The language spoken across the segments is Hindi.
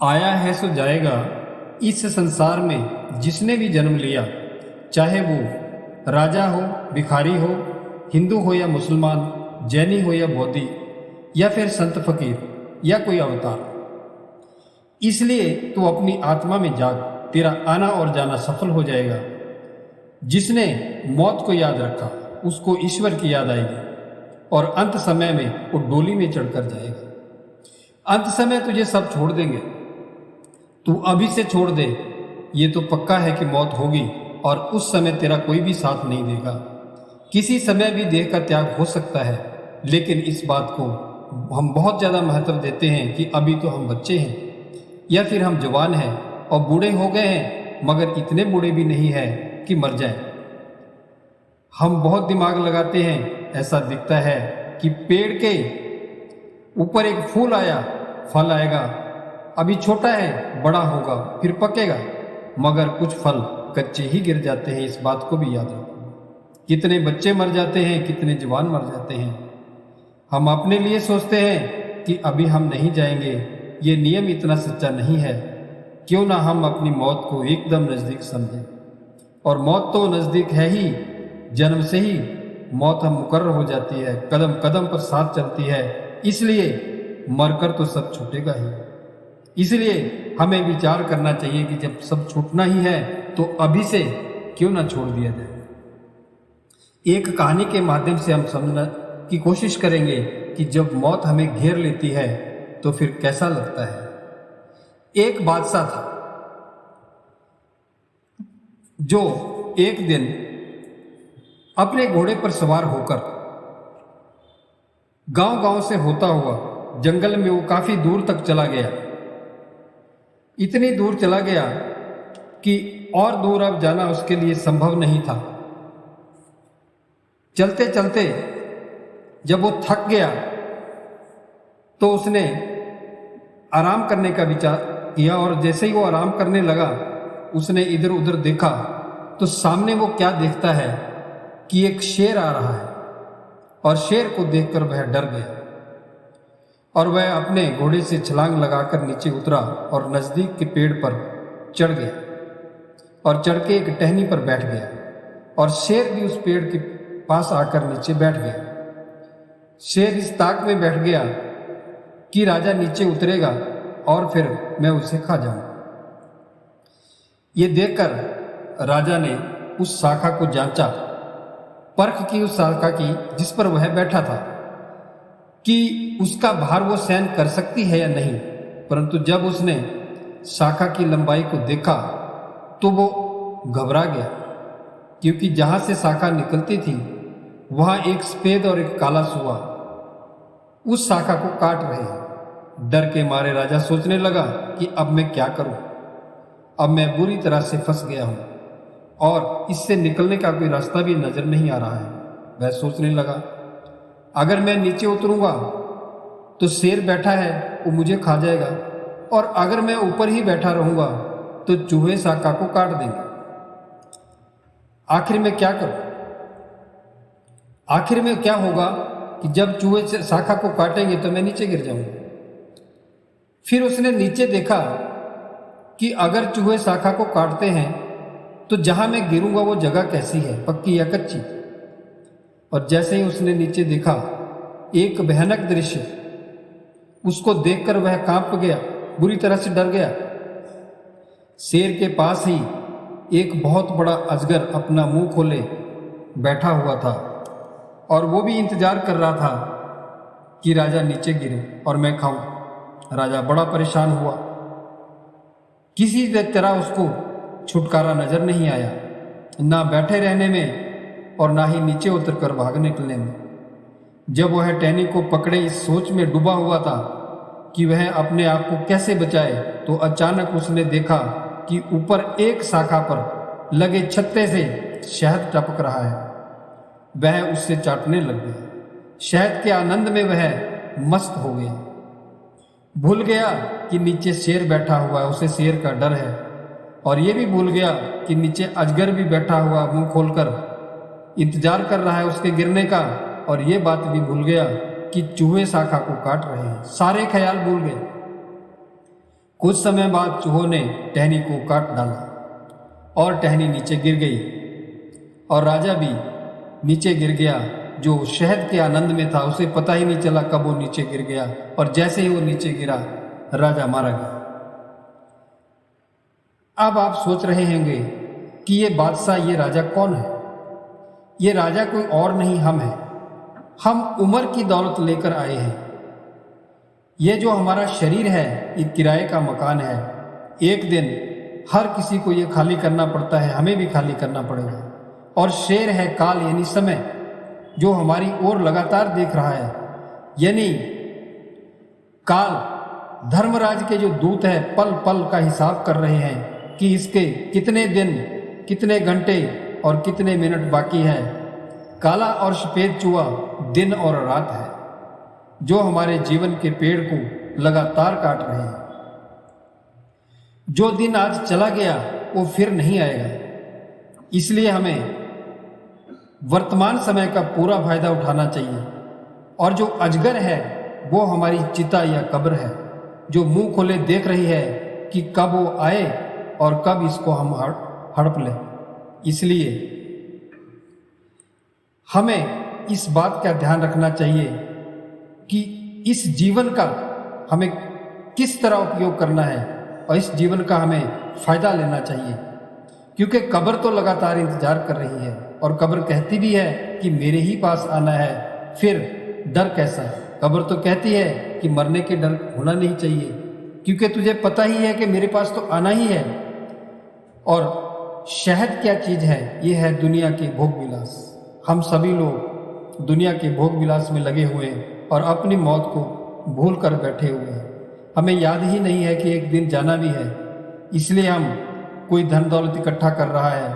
आया है सो जाएगा। इस संसार में जिसने भी जन्म लिया, चाहे वो राजा हो, भिखारी हो, हिंदू हो या मुसलमान, जैनी हो या बौद्धि, या फिर संत फकीर या कोई अवतार, इसलिए तू अपनी आत्मा में जाग, तेरा आना और जाना सफल हो जाएगा। जिसने मौत को याद रखा उसको ईश्वर की याद आएगी और अंत समय में वो डोली में चढ़कर जाएगा। अंत समय तुझे सब छोड़ देंगे, तू अभी से छोड़ दे। ये तो पक्का है कि मौत होगी और उस समय तेरा कोई भी साथ नहीं देगा। किसी समय भी देह का त्याग हो सकता है, लेकिन इस बात को हम बहुत ज़्यादा महत्व देते हैं कि अभी तो हम बच्चे हैं या फिर हम जवान हैं और बूढ़े हो गए हैं, मगर इतने बूढ़े भी नहीं हैं कि मर जाएं। हम बहुत दिमाग लगाते हैं। ऐसा दिखता है कि पेड़ के ऊपर एक फूल आया, फल आएगा, अभी छोटा है, बड़ा होगा, फिर पकेगा, मगर कुछ फल कच्चे ही गिर जाते हैं। इस बात को भी याद रखो। कितने बच्चे मर जाते हैं, कितने जवान मर जाते हैं। हम अपने लिए सोचते हैं कि अभी हम नहीं जाएंगे, ये नियम इतना सच्चा नहीं है। क्यों ना हम अपनी मौत को एकदम नज़दीक समझें। और मौत तो नज़दीक है ही, जन्म से ही मौत हम मुकर्रर हो जाती है, कदम कदम पर साथ चलती है। इसलिए मरकर तो सब छूटेगा ही। इसलिए हमें विचार करना चाहिए कि जब सब छूटना ही है तो अभी से क्यों ना छोड़ दिया जाए। एक कहानी के माध्यम से हम समझने की कोशिश करेंगे कि जब मौत हमें घेर लेती है तो फिर कैसा लगता है। एक बादशाह था जो एक दिन अपने घोड़े पर सवार होकर गांव-गांव से होता हुआ जंगल में वो काफी दूर तक चला गया। इतनी दूर चला गया कि और दूर अब जाना उसके लिए संभव नहीं था। चलते चलते जब वो थक गया तो उसने आराम करने का विचार किया, और जैसे ही वो आराम करने लगा उसने इधर उधर देखा तो सामने वो क्या देखता है कि एक शेर आ रहा है। और शेर को देखकर वह डर गया और वह अपने घोड़े से छलांग लगाकर नीचे उतरा और नजदीक के पेड़ पर चढ़ गया और चढ़ के एक टहनी पर बैठ गया। और शेर भी उस पेड़ के पास आकर नीचे बैठ गया। शेर इस ताक में बैठ गया कि राजा नीचे उतरेगा और फिर मैं उसे खा जाऊंगा। ये देखकर राजा ने उस शाखा को जांचा, परख की उस शाखा की जिस पर वह बैठा था कि उसका भार वो सहन कर सकती है या नहीं। परंतु जब उसने शाखा की लंबाई को देखा तो वो घबरा गया, क्योंकि जहां से शाखा निकलती थी वहां एक सफेद और एक काला सुआ उस शाखा को काट रहे हैं। डर के मारे राजा सोचने लगा कि अब मैं क्या करूं, अब मैं बुरी तरह से फंस गया हूं और इससे निकलने का कोई रास्ता भी नजर नहीं आ रहा है। वह सोचने लगा, अगर मैं नीचे उतरूंगा तो शेर बैठा है वो मुझे खा जाएगा, और अगर मैं ऊपर ही बैठा रहूंगा तो चूहे शाखा को काट देंगे। आखिर में क्या करूं? आखिर में क्या होगा कि जब चूहे शाखा को काटेंगे तो मैं नीचे गिर जाऊंगा। फिर उसने नीचे देखा कि अगर चूहे शाखा को काटते हैं तो जहां मैं गिरूंगा वो जगह कैसी है, पक्की या कच्ची। और जैसे ही उसने नीचे देखा एक भयानक दृश्य, उसको देखकर वह कांप गया, बुरी तरह से डर गया। शेर के पास ही एक बहुत बड़ा अजगर अपना मुंह खोले बैठा हुआ था और वो भी इंतजार कर रहा था कि राजा नीचे गिरे और मैं खाऊं। राजा बड़ा परेशान हुआ, किसी तरह उसको छुटकारा नजर नहीं आया, ना बैठे रहने में और ना ही नीचे उतरकर भाग निकलने में। जब वह टहनी को पकड़े इस सोच में डूबा हुआ था कि वह अपने आप को कैसे बचाए, तो अचानक उसने देखा कि ऊपर एक शाखा पर लगे छत्ते से शहद टपक रहा है। वह उससे चाटने लग गया। शहद के आनंद में वह मस्त हो गया, भूल गया कि नीचे शेर बैठा हुआ है, उसे शेर का डर है। और ये भी भूल गया कि नीचे अजगर भी बैठा हुआ मुंह खोलकर इंतजार कर रहा है उसके गिरने का। और ये बात भी भूल गया कि चूहे शाखा को काट रहे हैं। सारे ख्याल भूल गए। कुछ समय बाद चूहों ने टहनी को काट डाला और टहनी नीचे गिर गई और राजा भी नीचे गिर गया। जो शहद के आनंद में था उसे पता ही नहीं चला कब वो नीचे गिर गया, और जैसे ही वो नीचे गिरा राजा मारा गया। अब आप सोच रहे होंगे कि ये बादशाह, ये राजा कौन है? ये राजा कोई और नहीं, हम हैं। हम उम्र की दौलत लेकर आए हैं। ये जो हमारा शरीर है ये किराए का मकान है। एक दिन हर किसी को ये खाली करना पड़ता है, हमें भी खाली करना पड़ेगा। और शेर है काल यानी समय, जो हमारी ओर लगातार देख रहा है। यानी काल धर्मराज के जो दूत है पल पल का हिसाब कर रहे हैं कि इसके कितने दिन, कितने घंटे और कितने मिनट बाकी है। काला और सफेद चूहा दिन और रात है, जो हमारे जीवन के पेड़ को लगातार काट रहे हैं। जो दिन आज चला गया वो फिर नहीं आएगा, इसलिए हमें वर्तमान समय का पूरा फायदा उठाना चाहिए। और जो अजगर है वो हमारी चिता या कब्र है, जो मुंह खोले देख रही है कि कब वो आए और कब इसको हम हड़प लें। इसलिए हमें इस बात का ध्यान रखना चाहिए कि इस जीवन का हमें किस तरह उपयोग करना है और इस जीवन का हमें फायदा लेना चाहिए, क्योंकि कब्र तो लगातार इंतजार कर रही है और कब्र कहती भी है कि मेरे ही पास आना है। फिर डर कैसा? कब्र तो कहती है कि मरने के डर होना नहीं चाहिए, क्योंकि तुझे पता ही है कि मेरे पास तो आना ही है। और शहद क्या चीज़ है? ये है दुनिया के भोग विलास। हम सभी लोग दुनिया के भोग विलास में लगे हुए हैं और अपनी मौत को भूल कर बैठे हुए हैं। हमें याद ही नहीं है कि एक दिन जाना भी है। इसलिए हम कोई धन दौलत इकट्ठा कर रहा है,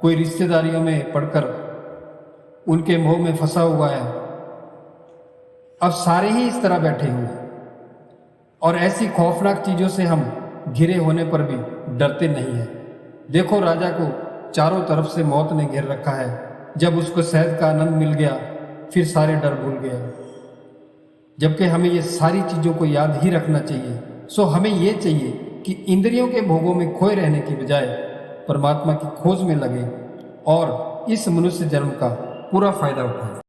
कोई रिश्तेदारियों में पढ़कर उनके मोह में फंसा हुआ है। अब सारे ही इस तरह बैठे हुए हैं और ऐसी खौफनाक चीज़ों से हम घिरे होने पर भी डरते नहीं हैं। देखो, राजा को चारों तरफ से मौत ने घेर रखा है। जब उसको शहद का आनंद मिल गया फिर सारे डर भूल गया। जबकि हमें ये सारी चीज़ों को याद ही रखना चाहिए। सो हमें ये चाहिए कि इंद्रियों के भोगों में खोए रहने की बजाय परमात्मा की खोज में लगे और इस मनुष्य जन्म का पूरा फायदा उठाएं।